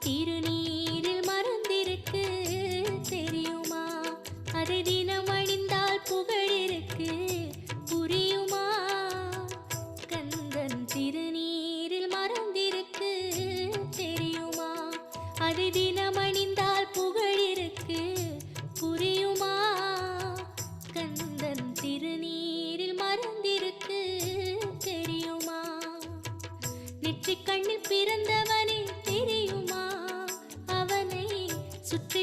திருநீரில் மறந்திருக்கு தெரியுமா? அதை தினம் அணிந்தால் புகழிருக்கு புரியுமா? கந்தன் திருநீரில் மறந்திருக்கு தெரியுமா? அதை தினம் அணிந்தால் புகழிருக்கு புரியுமா? கந்தன் திருநீரில் மறந்திருக்கு தெரியுமா? நெற்றிக் கண்ணில் பிறந்தவனே தெரியுமா? அவனை சுற்றி